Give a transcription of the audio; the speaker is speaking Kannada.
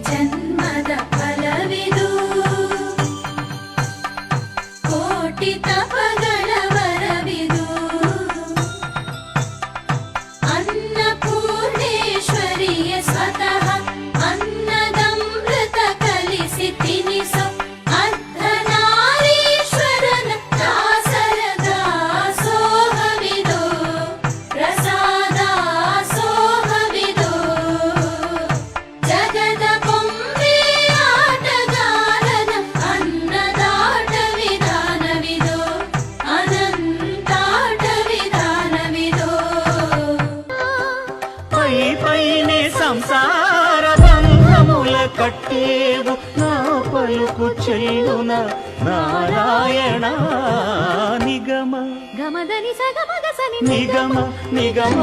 ಜನ್ಮದ ಫಲವಿದು ಕೋಟಿ ತಪಗಳ ವರವಿದು ಅನ್ನಪೂರ್ಣೇಶ್ವರಿಯ ಸ್ವತಃ ಅನ್ನದಮೃತ ಕಲಿಸಿ ತಿನಿಸು ಅರ್ಧನಾರೀಶ್ವರನ ದಾಸರ ದಾಸೋಹವಿದು ಪ್ರಸಾದಾಸೋಹವಿದು ಜಗದ ಬೊಂಬೆ ಆಟಗಾರನ ಅನ್ನದಾಟ ವಿಧಾನವಿದು ಅನಂತಾಟ ವಿಧಾನವಿದು ಪೈ ಪೈನೆ ಸಂಸಾರ ಬಂಧముల కట్టేవు నా పలుకు చెల్లున నారాయణ నిగమ ಗಮದನಿ ಸಗಮಗ ಸನಿ నిగమ నిగమ